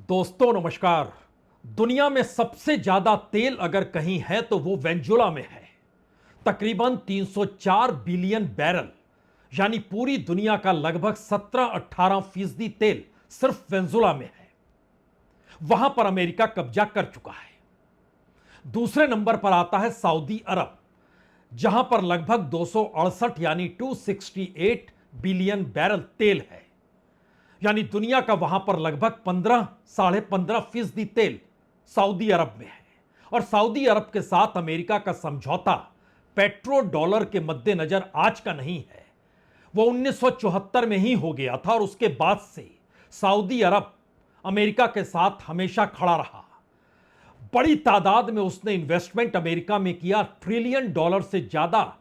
दोस्तों नमस्कार। दुनिया में सबसे ज्यादा तेल अगर कहीं है तो वो वेनेजुएला में है। तकरीबन 304 बिलियन बैरल, यानी पूरी दुनिया का लगभग 17-18% तेल सिर्फ वेनेजुएला में है। वहां पर अमेरिका कब्जा कर चुका है। दूसरे नंबर पर आता है सऊदी अरब, जहां पर लगभग 268 यानी 268 बिलियन बैरल तेल है। यानी दुनिया का वहां पर लगभग 15-15.5% तेल सऊदी अरब में है। और सऊदी अरब के साथ अमेरिका का समझौता पेट्रो डॉलर के मद्देनजर आज का नहीं है, वो 1974 में ही हो गया था। और उसके बाद से सऊदी अरब अमेरिका के साथ हमेशा खड़ा रहा। बड़ी तादाद में उसने इन्वेस्टमेंट अमेरिका में किया। ट्रिलियन डॉलर से ज्यादा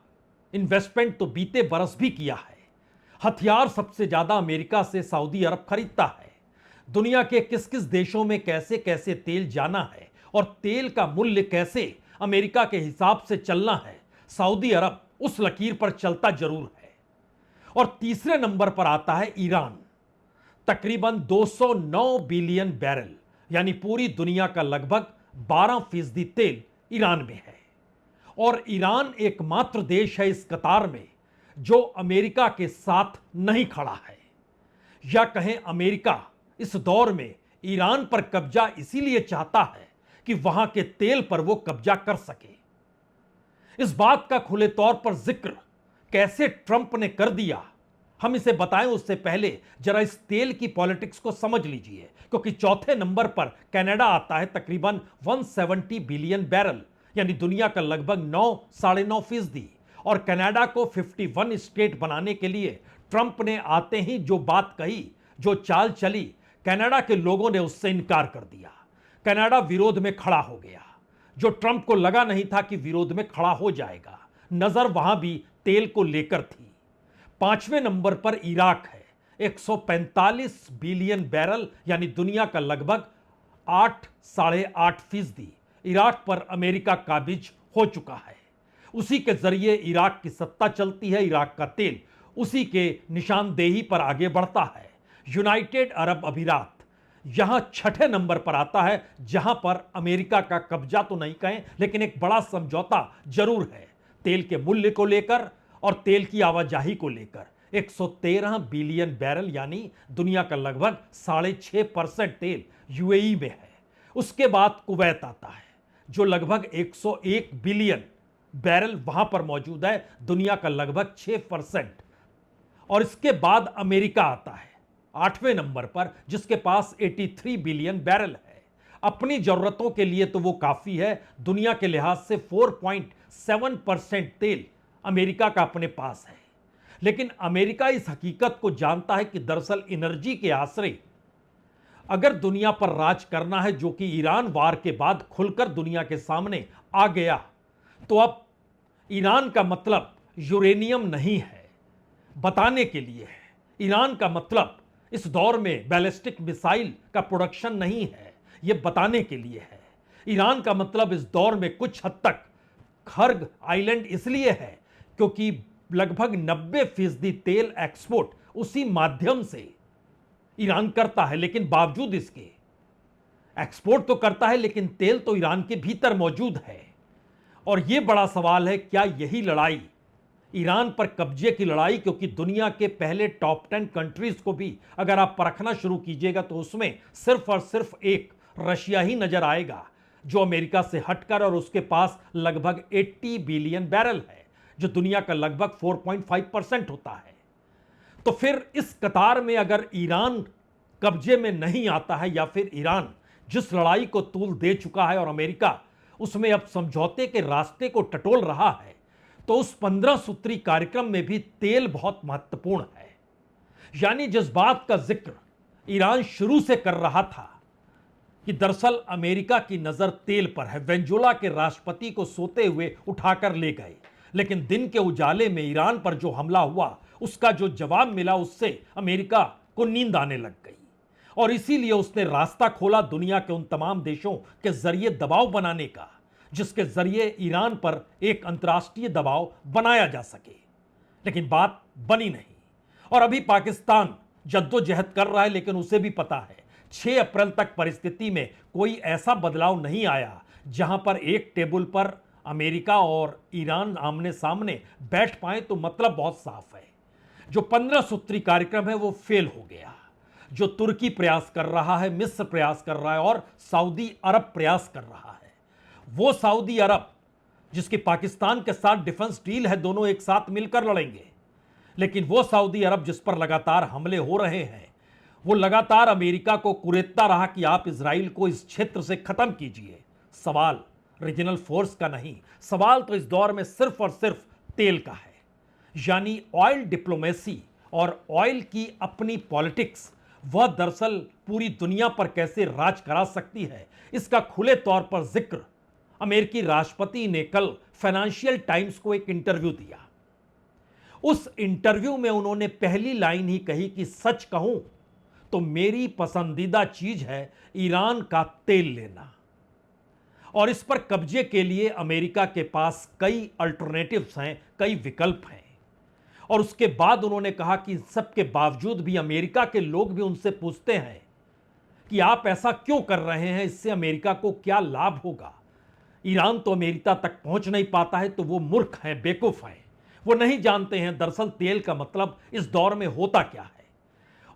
इन्वेस्टमेंट तो बीते बरस भी किया है। हथियार सबसे ज्यादा अमेरिका से सऊदी अरब खरीदता है। दुनिया के किस किस देशों में कैसे कैसे तेल जाना है और तेल का मूल्य कैसे अमेरिका के हिसाब से चलना है, सऊदी अरब उस लकीर पर चलता जरूर है। और तीसरे नंबर पर आता है ईरान। तकरीबन 209 बिलियन बैरल, यानी पूरी दुनिया का लगभग 12% तेल ईरान में है। और ईरान एकमात्र देश है इस कतार में जो अमेरिका के साथ नहीं खड़ा है। या कहें अमेरिका इस दौर में ईरान पर कब्जा इसीलिए चाहता है कि वहां के तेल पर वो कब्जा कर सके। इस बात का खुले तौर पर जिक्र कैसे ट्रंप ने कर दिया, हम इसे बताएं उससे पहले जरा इस तेल की पॉलिटिक्स को समझ लीजिए। क्योंकि चौथे नंबर पर कनाडा आता है, तकरीबन 170 बिलियन बैरल, यानी दुनिया का लगभग 9-9.5%। और कनाडा को 51 स्टेट बनाने के लिए ट्रंप ने आते ही जो बात कही, जो चाल चली, कनाडा के लोगों ने उससे इनकार कर दिया। कनाडा विरोध में खड़ा हो गया, जो ट्रंप को लगा नहीं था कि विरोध में खड़ा हो जाएगा। नजर वहां भी तेल को लेकर थी। पांचवें नंबर पर इराक है, 145 बिलियन बैरल, यानी दुनिया का लगभग 8-8.5%। इराक पर अमेरिका काबिज हो चुका है। उसी के जरिए इराक की सत्ता चलती है। इराक का तेल उसी के निशानदेही पर आगे बढ़ता है। यूनाइटेड अरब अमीरात यहां छठे नंबर पर आता है, जहां पर अमेरिका का कब्जा तो नहीं कहें, लेकिन एक बड़ा समझौता जरूर है तेल के मूल्य को लेकर और तेल की आवाजाही को लेकर। 113 बिलियन बैरल, यानी दुनिया का लगभग 6.5% तेल यूएई में है। उसके बाद कुवैत आता है, जो लगभग 101 बिलियन बैरल वहां पर मौजूद है, दुनिया का लगभग 6%। और इसके बाद अमेरिका आता है आठवें नंबर पर, जिसके पास 83 बिलियन बैरल है। अपनी जरूरतों के लिए तो वो काफी है। दुनिया के लिहाज से 4.7% तेल अमेरिका का अपने पास है। लेकिन अमेरिका इस हकीकत को जानता है कि दरअसल एनर्जी के आश्रय अगर दुनिया पर राज करना है, जो कि ईरान वार के बाद खुलकर दुनिया के सामने आ गया, तो अब ईरान का मतलब यूरेनियम नहीं है, बताने के लिए है। ईरान का मतलब इस दौर में बैलिस्टिक मिसाइल का प्रोडक्शन नहीं है, यह बताने के लिए है। ईरान का मतलब इस दौर में कुछ हद तक खर्ग आइलैंड इसलिए है क्योंकि लगभग 90% तेल एक्सपोर्ट उसी माध्यम से ईरान करता है। लेकिन बावजूद इसके एक्सपोर्ट तो करता है, लेकिन तेल तो ईरान के भीतर मौजूद है। और यह बड़ा सवाल है, क्या यही लड़ाई ईरान पर कब्जे की लड़ाई, क्योंकि दुनिया के पहले टॉप 10 कंट्रीज को भी अगर आप परखना शुरू कीजिएगा तो उसमें सिर्फ और सिर्फ एक रशिया ही नजर आएगा, जो अमेरिका से हटकर और उसके पास लगभग 80 बिलियन बैरल है, जो दुनिया का लगभग 4.5% होता है। तो फिर इस कतार में अगर ईरान कब्जे में नहीं आता है, या फिर ईरान जिस लड़ाई को तूल दे चुका है और अमेरिका उसमें अब समझौते के रास्ते को टटोल रहा है, तो उस 15 सूत्री कार्यक्रम में भी तेल बहुत महत्वपूर्ण है। यानी जिस बात का जिक्र ईरान शुरू से कर रहा था कि दरअसल अमेरिका की नजर तेल पर है, वेनेजुएला के राष्ट्रपति को सोते हुए उठाकर ले गए, लेकिन दिन के उजाले में ईरान पर जो हमला हुआ, उसका जो जवाब मिला, उससे अमेरिका को नींद आने लग गई। और इसीलिए उसने रास्ता खोला दुनिया के उन तमाम देशों के जरिए दबाव बनाने का, जिसके जरिए ईरान पर एक अंतर्राष्ट्रीय दबाव बनाया जा सके। लेकिन बात बनी नहीं। और अभी पाकिस्तान जद्दोजहद कर रहा है, लेकिन उसे भी पता है 6 अप्रैल तक परिस्थिति में कोई ऐसा बदलाव नहीं आया जहां पर एक टेबल पर अमेरिका और ईरान आमने सामने बैठ पाए, तो मतलब बहुत साफ है, जो 15 सूत्री कार्यक्रम है वो फेल हो गया। जो तुर्की प्रयास कर रहा है, मिस्र प्रयास कर रहा है और सऊदी अरब प्रयास कर रहा है, वो सऊदी अरब जिसकी पाकिस्तान के साथ डिफेंस डील है, दोनों एक साथ मिलकर लड़ेंगे, लेकिन वो सऊदी अरब जिस पर लगातार हमले हो रहे हैं, वो लगातार अमेरिका को कुरेदता रहा कि आप इजराइल को इस क्षेत्र से खत्म कीजिए। सवाल रीजनल फोर्स का नहीं, सवाल तो इस दौर में सिर्फ और सिर्फ तेल का है। यानी ऑयल डिप्लोमेसी और ऑयल की अपनी पॉलिटिक्स, वह दरअसल पूरी दुनिया पर कैसे राज करा सकती है, इसका खुले तौर पर जिक्र अमेरिकी राष्ट्रपति ने कल फाइनेंशियल टाइम्स को एक इंटरव्यू दिया। उस इंटरव्यू में उन्होंने पहली लाइन ही कही कि सच कहूं तो मेरी पसंदीदा चीज है ईरान का तेल लेना, और इस पर कब्जे के लिए अमेरिका के पास कई अल्टरनेटिव्स हैं, कई विकल्प हैं। और उसके बाद उन्होंने कहा कि सबके बावजूद भी अमेरिका के लोग भी उनसे पूछते हैं कि आप ऐसा क्यों कर रहे हैं, इससे अमेरिका को क्या लाभ होगा। ईरान तो अमेरिका तक पहुंच नहीं पाता है, तो वो मूर्ख हैं, बेवकूफ हैं, वो नहीं जानते हैं दरअसल तेल का मतलब इस दौर में होता क्या है।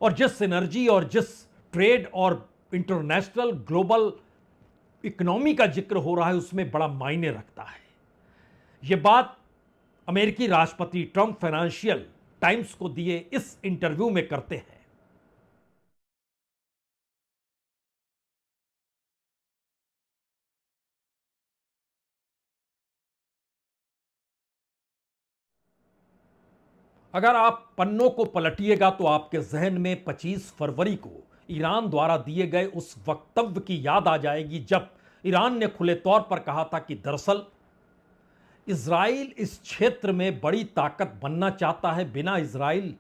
और जिस एनर्जी और जिस ट्रेड और इंटरनेशनल ग्लोबल इकोनॉमी का जिक्र हो रहा है, उसमें बड़ा मायने रखता है। यह बात अमेरिकी राष्ट्रपति ट्रंप फाइनेंशियल टाइम्स को दिए इस इंटरव्यू में करते हैं। अगर आप पन्नों को पलटिएगा तो आपके जहन में 25 फरवरी को ईरान द्वारा दिए गए उस वक्तव्य की याद आ जाएगी, जब ईरान ने खुले तौर पर कहा था कि दरअसल इजराइल इस क्षेत्र में बड़ी ताकत बनना चाहता है, बिना इजराइल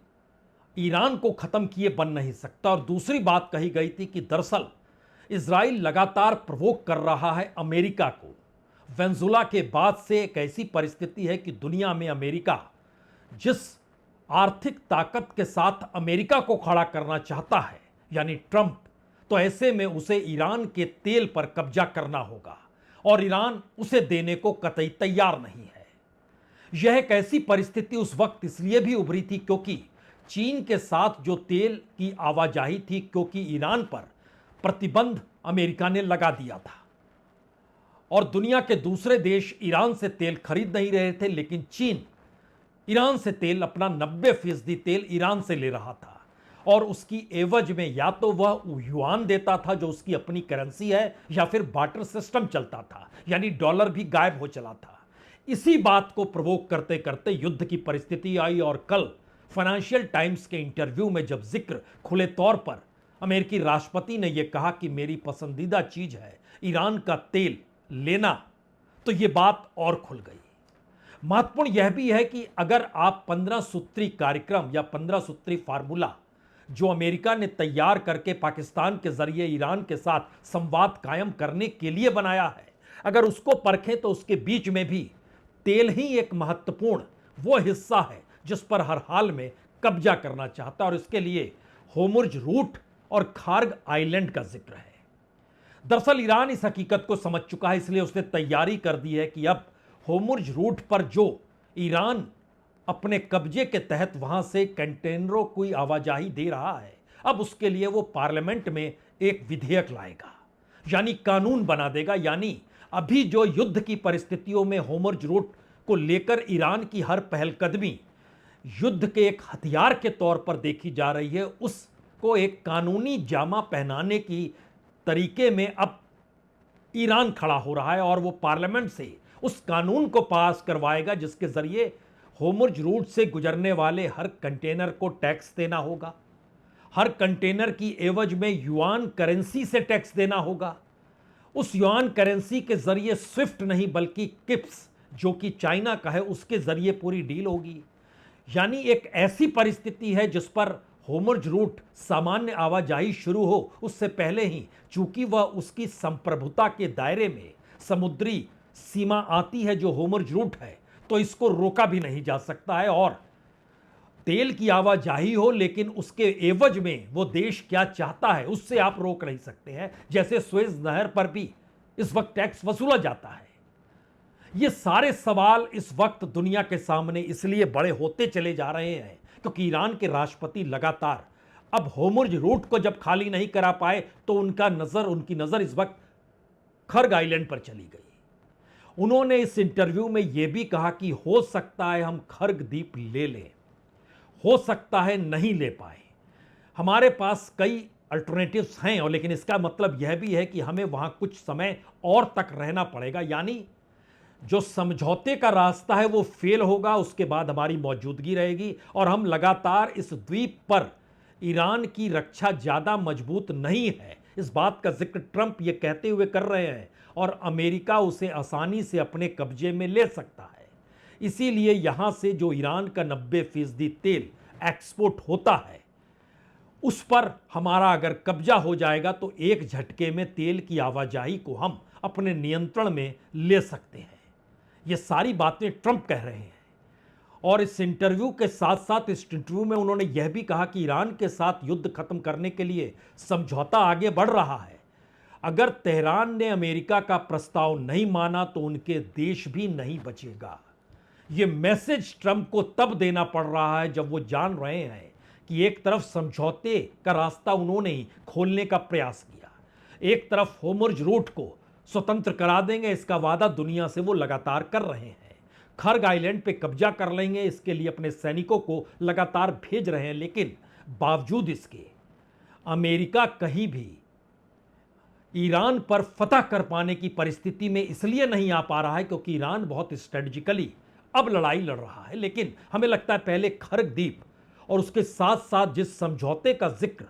ईरान को खत्म किए बन नहीं सकता। और दूसरी बात कही गई थी कि दरअसल इजराइल लगातार प्रवोक कर रहा है अमेरिका को। वेनेजुला के बाद से एक ऐसी परिस्थिति है कि दुनिया में अमेरिका जिस आर्थिक ताकत के साथ अमेरिका को खड़ा करना चाहता है, यानी ट्रंप, तो ऐसे में उसे ईरान के तेल पर कब्जा करना होगा, और ईरान उसे देने को कतई तैयार नहीं है। यह एक ऐसी परिस्थिति उस वक्त इसलिए भी उभरी थी क्योंकि चीन के साथ जो तेल की आवाजाही थी, क्योंकि ईरान पर प्रतिबंध अमेरिका ने लगा दिया था और दुनिया के दूसरे देश ईरान से तेल खरीद नहीं रहे थे, लेकिन चीन ईरान से तेल, अपना 90% तेल ईरान से ले रहा था, और उसकी एवज में या तो वह युआन देता था जो उसकी अपनी करेंसी है, या फिर बार्टर सिस्टम चलता था, यानी डॉलर भी गायब हो चला था। इसी बात को प्रवोक करते करते युद्ध की परिस्थिति आई, और कल फाइनेंशियल टाइम्स के इंटरव्यू में जब जिक्र खुले तौर पर अमेरिकी राष्ट्रपति ने यह कहा कि मेरी पसंदीदा चीज है ईरान का तेल लेना, तो यह बात और खुल गई। महत्वपूर्ण यह भी है कि अगर आप 15 सूत्री कार्यक्रम या 15 सूत्री फार्मूला जो अमेरिका ने तैयार करके पाकिस्तान के जरिए ईरान के साथ संवाद कायम करने के लिए बनाया है, अगर उसको परखें तो उसके बीच में भी तेल ही एक महत्वपूर्ण वो हिस्सा है जिस पर हर हाल में कब्जा करना चाहता है, और इसके लिए होर्मुज रूट और खार्ग आइलैंड का जिक्र है। दरअसल ईरान इस हकीकत को समझ चुका है, इसलिए उसने तैयारी कर दी है कि अब होर्मुज रूट पर जो ईरान अपने कब्जे के तहत वहां से कंटेनरों की आवाजाही दे रहा है, अब उसके लिए वो पार्लियामेंट में एक विधेयक लाएगा, यानी कानून बना देगा। यानी अभी जो युद्ध की परिस्थितियों में होर्मुज रूट को लेकर ईरान की हर पहलकदमी युद्ध के एक हथियार के तौर पर देखी जा रही है, उसको एक कानूनी जामा पहनाने की तरीके में अब ईरान खड़ा हो रहा है, और वो पार्लियामेंट से उस कानून को पास करवाएगा जिसके जरिए होर्मुज रूट से गुजरने वाले हर कंटेनर को टैक्स देना होगा, हर कंटेनर की एवज में युआन करेंसी से टैक्स देना होगा। उस युआन करेंसी के जरिए स्विफ्ट नहीं बल्कि किप्स जो कि चाइना का है उसके जरिए पूरी डील होगी। यानी एक ऐसी परिस्थिति है जिस पर होर्मुज रूट सामान्य आवाजाही शुरू हो उससे पहले ही, चूंकि वह उसकी संप्रभुता के दायरे में समुद्री सीमा आती है जो होर्मुज रूट है, तो इसको रोका भी नहीं जा सकता है। और तेल की आवाजाही हो, लेकिन उसके एवज में वो देश क्या चाहता है उससे आप रोक नहीं सकते हैं। जैसे सुएज नहर पर भी इस वक्त टैक्स वसूला जाता है। ये सारे सवाल इस वक्त दुनिया के सामने इसलिए बड़े होते चले जा रहे हैं क्योंकि ईरान के राष्ट्रपति लगातार अब होर्मुज रूट को जब खाली नहीं करा पाए तो उनकी नजर इस वक्त खर्ग आइलैंड पर चली गई। उन्होंने इस इंटरव्यू में यह भी कहा कि हो सकता है हम खर्ग द्वीप ले लें, हो सकता है नहीं ले पाए, हमारे पास कई अल्टरनेटिव्स हैं, और लेकिन इसका मतलब यह भी है कि हमें वहां कुछ समय और तक रहना पड़ेगा। यानी जो समझौते का रास्ता है वो फेल होगा, उसके बाद हमारी मौजूदगी रहेगी और हम लगातार इस द्वीप पर ईरान की रक्षा ज्यादा मजबूत नहीं है, इस बात का जिक्र ट्रंप ये कहते हुए कर रहे हैं, और अमेरिका उसे आसानी से अपने कब्जे में ले सकता है। इसीलिए यहां से जो ईरान का 90% तेल एक्सपोर्ट होता है उस पर हमारा अगर कब्जा हो जाएगा तो एक झटके में तेल की आवाजाही को हम अपने नियंत्रण में ले सकते हैं। ये सारी बातें ट्रंप कह रहे हैं। और इस इंटरव्यू के साथ साथ इस इंटरव्यू में उन्होंने यह भी कहा कि ईरान के साथ युद्ध खत्म करने के लिए समझौता आगे बढ़ रहा है। अगर तेहरान ने अमेरिका का प्रस्ताव नहीं माना तो उनके देश भी नहीं बचेगा। यह मैसेज ट्रंप को तब देना पड़ रहा है जब वो जान रहे हैं कि एक तरफ समझौते का रास्ता उन्होंने ही खोलने का प्रयास किया, एक तरफ होर्मुज रूट को स्वतंत्र करा देंगे, इसका वादा दुनिया से वो लगातार कर रहे हैं। खर्ग आइलैंड पे कब्जा कर लेंगे, इसके लिए अपने सैनिकों को लगातार भेज रहे हैं, लेकिन बावजूद इसके अमेरिका कहीं भी ईरान पर फतह कर पाने की परिस्थिति में इसलिए नहीं आ पा रहा है क्योंकि ईरान बहुत स्ट्रेटजिकली अब लड़ाई लड़ रहा है। लेकिन हमें लगता है पहले खर्ग द्वीप और उसके साथ साथ जिस समझौते का जिक्र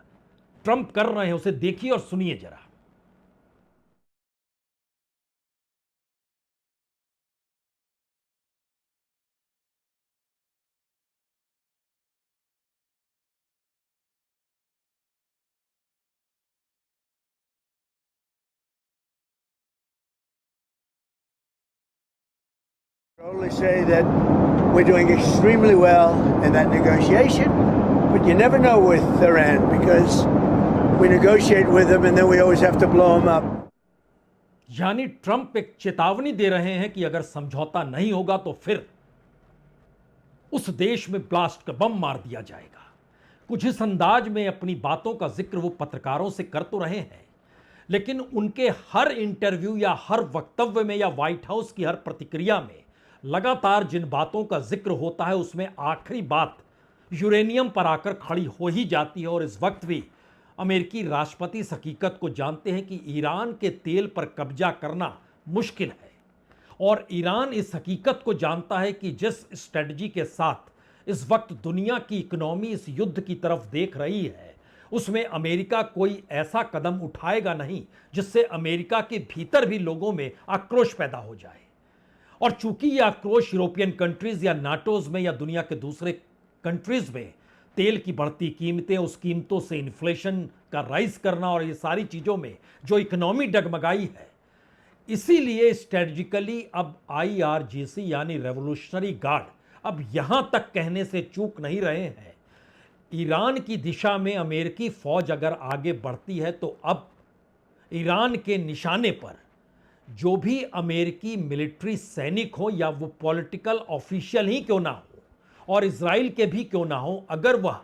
ट्रंप कर रहे हैं उसे देखिए और सुनिए जरा। Only say that we're doing extremely well in that negotiation, but you never know with Iran because we negotiate with them and then we always have to blow them up. यानी Trump एक चेतावनी दे रहे हैं कि अगर समझौता नहीं होगा तो फिर उस देश में ब्लास्ट का बम मार दिया जाएगा। कुछ इस अंदाज में अपनी बातों का जिक्र वो पत्रकारों से कर तो रहे हैं, लेकिन उनके हर इंटरव्यू या हर वक्तव्य में या व्हाइट हाउस की हर प्रतिक्रिया में लगातार जिन बातों का जिक्र होता है उसमें आखिरी बात यूरेनियम पर आकर खड़ी हो ही जाती है। और इस वक्त भी अमेरिकी राष्ट्रपति इस हकीकत को जानते हैं कि ईरान के तेल पर कब्जा करना मुश्किल है, और ईरान इस हकीकत को जानता है कि जिस स्ट्रेटजी के साथ इस वक्त दुनिया की इकोनॉमी इस युद्ध की तरफ देख रही है उसमें अमेरिका कोई ऐसा कदम उठाएगा नहीं जिससे अमेरिका के भीतर भी लोगों में आक्रोश पैदा हो जाए। और चूंकि यह आक्रोश यूरोपियन कंट्रीज या नाटोज में या दुनिया के दूसरे कंट्रीज में तेल की बढ़ती कीमतें, उस कीमतों से इन्फ्लेशन का राइज करना और ये सारी चीज़ों में जो इकोनॉमी डगमगाई है, इसीलिए स्ट्रेटजिकली अब IRGC यानी रेवोल्यूशनरी गार्ड अब यहां तक कहने से चूक नहीं रहे हैं। ईरान की दिशा में अमेरिकी फौज अगर आगे बढ़ती है तो अब ईरान के निशाने पर जो भी अमेरिकी मिलिट्री सैनिक हो या वो पॉलिटिकल ऑफिशियल ही क्यों ना हो और इजराइल के भी क्यों ना हो, अगर वह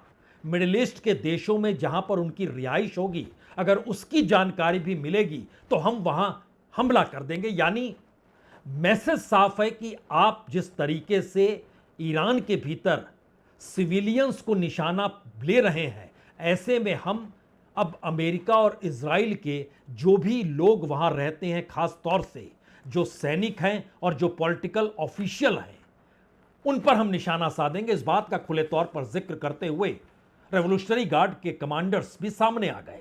मिडिल ईस्ट के देशों में जहां पर उनकी रिहाइश होगी अगर उसकी जानकारी भी मिलेगी तो हम वहां हमला कर देंगे। यानी मैसेज साफ है कि आप जिस तरीके से ईरान के भीतर सिविलियंस को निशाना ले रहे हैं, ऐसे में हम अब अमेरिका और इजराइल के जो भी लोग वहां रहते हैं, खास तौर से जो सैनिक हैं और जो पॉलिटिकल ऑफिशियल हैं, उन पर हम निशाना साधेंगे। इस बात का खुले तौर पर जिक्र करते हुए रेवोल्यूशनरी गार्ड के कमांडर्स भी सामने आ गए।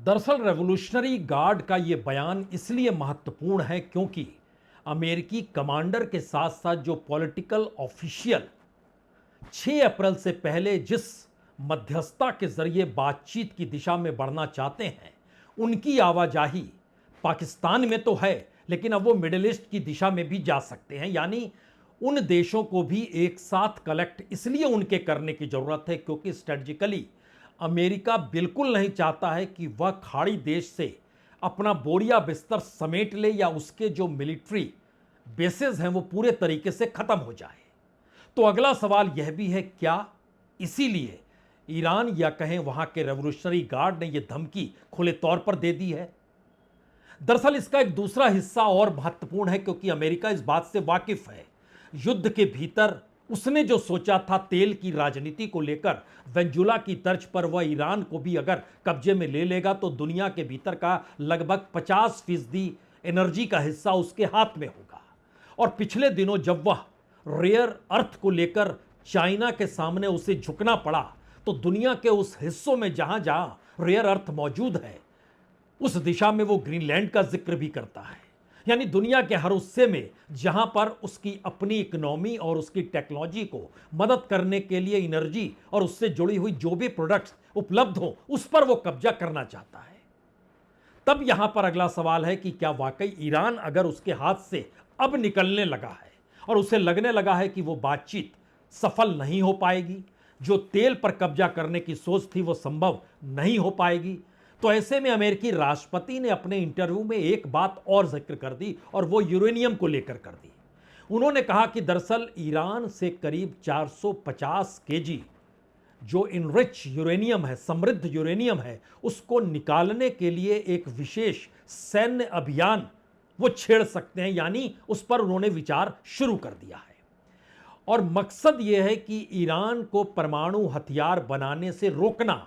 दरअसल रेवोल्यूशनरी गार्ड का ये बयान इसलिए महत्वपूर्ण है क्योंकि अमेरिकी कमांडर के साथ साथ जो पॉलिटिकल ऑफिशियल 6 अप्रैल से पहले जिस मध्यस्थता के जरिए बातचीत की दिशा में बढ़ना चाहते हैं, उनकी आवाजाही पाकिस्तान में तो है, लेकिन अब वो मिडिल ईस्ट की दिशा में भी जा सकते हैं। यानी उन देशों को भी एक साथ कलेक्ट इसलिए उनके करने की जरूरत है क्योंकि स्ट्रेटजिकली अमेरिका बिल्कुल नहीं चाहता है कि वह खाड़ी देश से अपना बोरिया बिस्तर समेट ले या उसके जो मिलिट्री बेसेस हैं वो पूरे तरीके से खत्म हो जाए। तो अगला सवाल यह भी है, क्या इसीलिए ईरान या कहें वहां के रेवोल्यूशनरी गार्ड ने यह धमकी खुले तौर पर दे दी है? दरअसल इसका एक दूसरा हिस्सा और महत्वपूर्ण है क्योंकि अमेरिका इस बात से वाकिफ है, युद्ध के भीतर उसने जो सोचा था तेल की राजनीति को लेकर वेनेजुला की तर्ज पर वह ईरान को भी अगर कब्जे में ले लेगा तो दुनिया के भीतर का लगभग 50% एनर्जी का हिस्सा उसके हाथ में होगा। और पिछले दिनों जब वह रेयर अर्थ को लेकर चाइना के सामने उसे झुकना पड़ा तो दुनिया के उस हिस्सों में जहां जहां रेयर अर्थ मौजूद है उस दिशा में वो ग्रीनलैंड का जिक्र भी करता है। यानी दुनिया के हर हिस्से में जहां पर उसकी अपनी इकोनॉमी और उसकी टेक्नोलॉजी को मदद करने के लिए एनर्जी और उससे जुड़ी हुई जो भी प्रोडक्ट्स उपलब्ध हो उस पर वो कब्जा करना चाहता है। तब यहां पर अगला सवाल है कि क्या वाकई ईरान अगर उसके हाथ से अब निकलने लगा है और उसे लगने लगा है कि वो बातचीत सफल नहीं हो पाएगी, जो तेल पर कब्जा करने की सोच थी वो संभव नहीं हो पाएगी, तो ऐसे में अमेरिकी राष्ट्रपति ने अपने इंटरव्यू में एक बात और जिक्र कर दी और वो यूरेनियम को लेकर कर दी। उन्होंने कहा कि दरअसल ईरान से करीब 450 केजी जो इनरिच यूरेनियम है, समृद्ध यूरेनियम है, उसको निकालने के लिए एक विशेष सैन्य अभियान वो छेड़ सकते हैं। यानी उस पर उन्होंने विचार शुरू कर दिया है और मकसद यह है कि ईरान को परमाणु हथियार बनाने से रोकना।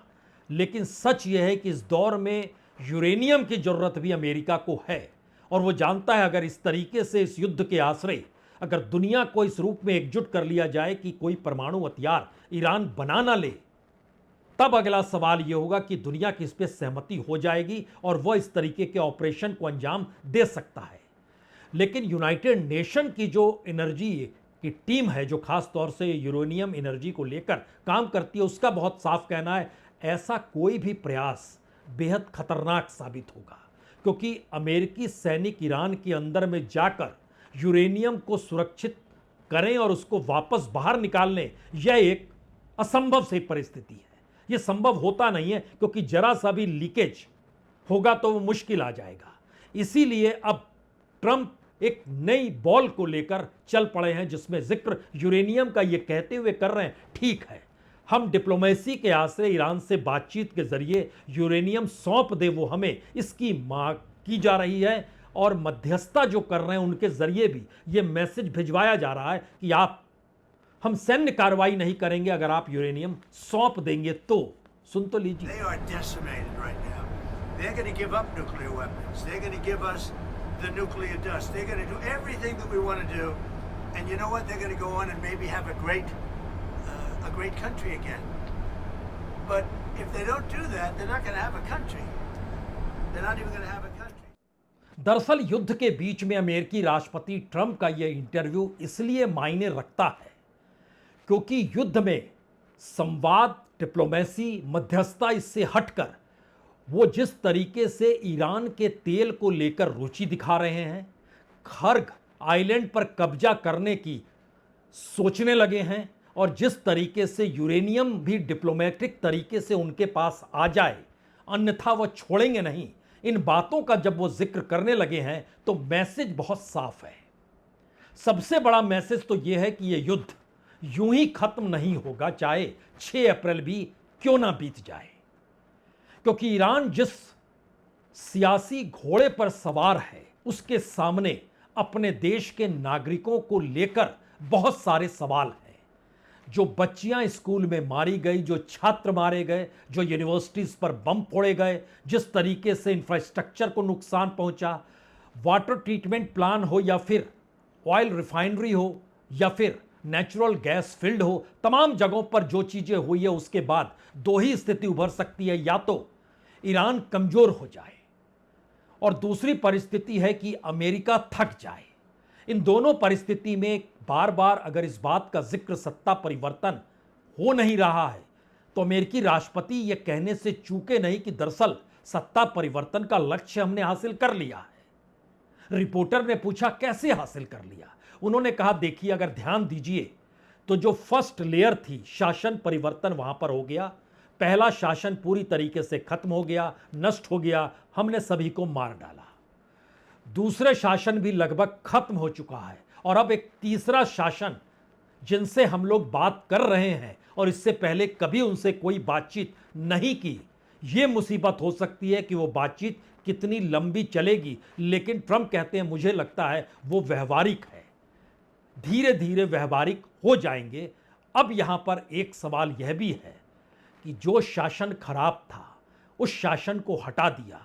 लेकिन सच यह है कि इस दौर में यूरेनियम की जरूरत भी अमेरिका को है और वो जानता है अगर इस तरीके से इस युद्ध के आश्रय अगर दुनिया को इस रूप में एकजुट कर लिया जाए कि कोई परमाणु हथियार ईरान बना ना ले, तब अगला सवाल यह होगा कि दुनिया की इस पर सहमति हो जाएगी और वह इस तरीके के ऑपरेशन को अंजाम दे सकता है। लेकिन यूनाइटेड नेशन की जो एनर्जी की टीम है जो खास तौर से यूरेनियम एनर्जी को लेकर काम करती है, उसका बहुत साफ कहना है ऐसा कोई भी प्रयास बेहद खतरनाक साबित होगा क्योंकि अमेरिकी सैनिक ईरान के अंदर में जाकर यूरेनियम को सुरक्षित करें और उसको वापस बाहर निकालने, यह एक असंभव सी परिस्थिति है। यह संभव होता नहीं है क्योंकि जरा सा भी लीकेज होगा तो वो मुश्किल आ जाएगा। इसीलिए अब ट्रंप एक नई बॉल को लेकर चल पड़े हैं जिसमें जिक्र यूरेनियम का ये कहते हुए कर रहे हैं, ठीक है हम डिप्लोमेसी के आश्रय ईरान से बातचीत के जरिए यूरेनियम सौंप दे वो हमें, इसकी मांग की जा रही है और मध्यस्थता जो कर रहे हैं उनके जरिए भी ये मैसेज भिजवाया जा रहा है कि हम सैन्य कार्रवाई नहीं करेंगे अगर आप यूरेनियम सौंप देंगे तो। सुन तो लीजिए। They are decimated right now. They're going to give up nuclear weapons. They're going to give us the nuclear dust. They're going to do everything that we want to do. And you know what? They're going to go on and maybe have a great country again. But if they don't do that, they're not going to have a country. They're not even going to have a country. दरअसल युद्ध के बीच में अमेरिकी राष्ट्रपति Trump का यह interview इसलिए मायने रखता है क्योंकि युद्ध में संवाद, डिप्लोमेसी, मध्यस्थता इससे हटकर वो जिस तरीके से ईरान के तेल को लेकर रुचि दिखा रहे हैं, खर्ग आइलैंड पर कब्जा करने की सोचने लगे हैं और जिस तरीके से यूरेनियम भी डिप्लोमेटिक तरीके से उनके पास आ जाए अन्यथा वो छोड़ेंगे नहीं, इन बातों का जब वो जिक्र करने लगे हैं तो मैसेज बहुत साफ है। सबसे बड़ा मैसेज तो यह है कि यह युद्ध यूं ही खत्म नहीं होगा चाहे 6 अप्रैल भी क्यों ना बीत जाए, क्योंकि ईरान जिस सियासी घोड़े पर सवार है उसके सामने अपने देश के नागरिकों को लेकर बहुत सारे सवाल हैं। जो बच्चियां स्कूल में मारी गई, जो छात्र मारे गए, जो यूनिवर्सिटीज पर बम फोड़े गए, जिस तरीके से इंफ्रास्ट्रक्चर को नुकसान पहुंचा, वाटर ट्रीटमेंट प्लान हो या फिर ऑयल रिफाइनरी हो या फिर नेचुरल गैस फील्ड हो, तमाम जगहों पर जो चीजें हुई है उसके बाद दो ही स्थिति उभर सकती है। या तो ईरान कमजोर हो जाए, और दूसरी परिस्थिति है कि अमेरिका थक जाए। इन दोनों परिस्थिति में बार बार अगर इस बात का जिक्र सत्ता परिवर्तन हो नहीं रहा है, तो अमेरिकी राष्ट्रपति यह कहने से चूके नहीं कि दरअसल सत्ता परिवर्तन का लक्ष्य हमने हासिल कर लिया है। रिपोर्टर ने पूछा कैसे हासिल कर लिया? उन्होंने कहा देखिए, अगर ध्यान दीजिए तो जो फर्स्ट लेयर थी, शासन परिवर्तन वहां पर हो गया। पहला शासन पूरी तरीके से खत्म हो गया, नष्ट हो गया, हमने सभी को मार डाला। दूसरे शासन भी लगभग खत्म हो चुका है, और अब एक तीसरा शासन जिनसे हम लोग बात कर रहे हैं और इससे पहले कभी उनसे कोई बातचीत नहीं की, यह मुसीबत हो सकती है कि वो बातचीत कितनी लंबी चलेगी। लेकिन ट्रंप कहते हैं मुझे लगता है वो व्यवहारिक है, धीरे धीरे व्यवहारिक हो जाएंगे। अब यहां पर एक सवाल यह भी है कि जो शासन खराब था उस शासन को हटा दिया,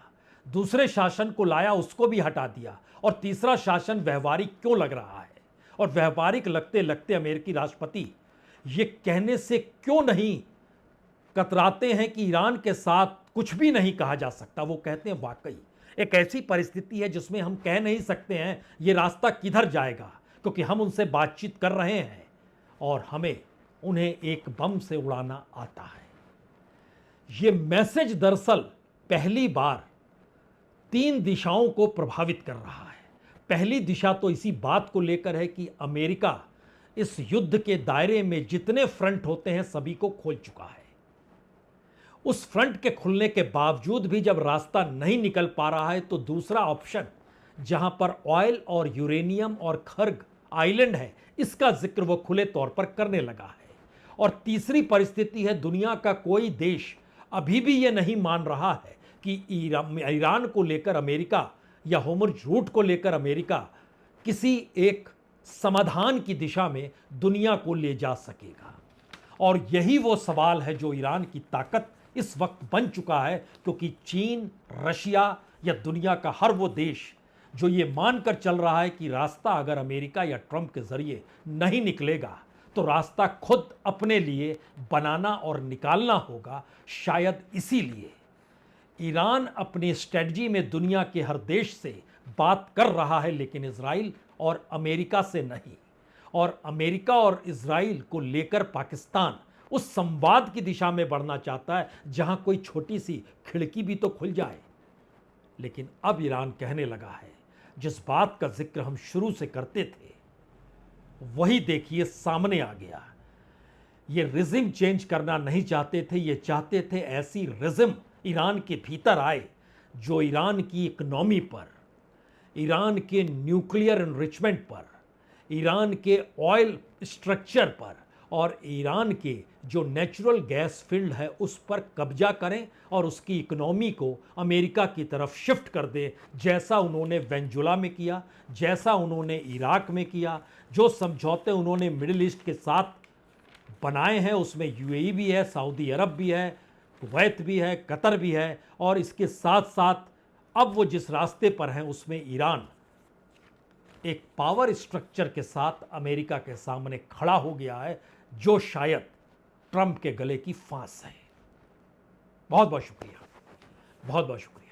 दूसरे शासन को लाया, उसको भी हटा दिया, और तीसरा शासन व्यवहारिक क्यों लग रहा है? और व्यवहारिक लगते लगते अमेरिकी राष्ट्रपति ये कहने से क्यों नहीं कतराते हैं कि ईरान के साथ कुछ भी नहीं कहा जा सकता? वो कहते हैं वाकई एक ऐसी परिस्थिति है जिसमें हम कह नहीं सकते हैं ये रास्ता किधर जाएगा, क्योंकि हम उनसे बातचीत कर रहे हैं और हमें उन्हें एक बम से उड़ाना आता है। ये मैसेज दरअसल पहली बार 3 दिशाओं को प्रभावित कर रहा है। पहली दिशा तो इसी बात को लेकर है कि अमेरिका इस युद्ध के दायरे में जितने फ्रंट होते हैं सभी को खोल चुका है। उस फ्रंट के खुलने के बावजूद भी जब रास्ता नहीं निकल पा रहा है, तो दूसरा ऑप्शन जहां पर ऑयल और यूरेनियम और खर्ग आइलैंड है, इसका जिक्र वो खुले तौर पर करने लगा है। और तीसरी परिस्थिति है, दुनिया का कोई देश अभी भी ये नहीं मान रहा है कि ईरान को लेकर अमेरिका या होर्मुज़ रूट को लेकर अमेरिका किसी एक समाधान की दिशा में दुनिया को ले जा सकेगा। और यही वो सवाल है जो ईरान की ताकत इस वक्त बन चुका है, क्योंकि चीन, रशिया या दुनिया का हर वो देश जो ये मानकर चल रहा है कि रास्ता अगर अमेरिका या ट्रंप के जरिए नहीं निकलेगा तो रास्ता खुद अपने लिए बनाना और निकालना होगा। शायद इसीलिए ईरान अपनी स्ट्रेटजी में दुनिया के हर देश से बात कर रहा है, लेकिन इजराइल और अमेरिका से नहीं। और अमेरिका और इजराइल को लेकर पाकिस्तान उस संवाद की दिशा में बढ़ना चाहता है जहां कोई छोटी सी खिड़की भी तो खुल जाए। लेकिन अब ईरान कहने लगा है, जिस बात का जिक्र हम शुरू से करते थे वही देखिए सामने आ गया। ये रिजिम चेंज करना नहीं चाहते थे, ये चाहते थे ऐसी रिजिम ईरान के भीतर आए जो ईरान की इकोनॉमी पर, ईरान के न्यूक्लियर एनरिचमेंट पर, ईरान के ऑयल स्ट्रक्चर पर और ईरान के जो नेचुरल गैस फील्ड है उस पर कब्जा करें और उसकी इकोनॉमी को अमेरिका की तरफ शिफ्ट कर दे, जैसा उन्होंने वेनेजुला में किया, जैसा उन्होंने इराक में किया। जो समझौते उन्होंने मिडिल ईस्ट के साथ बनाए हैं उसमें यूएई भी है, सऊदी अरब भी है, कुवैत भी है, कतर भी है, और इसके साथ साथ अब वो जिस रास्ते पर हैं उसमें ईरान एक पावर स्ट्रक्चर के साथ अमेरिका के सामने खड़ा हो गया है, जो शायद ट्रंप के गले की फांस है। बहुत बहुत शुक्रिया, बहुत बहुत शुक्रिया।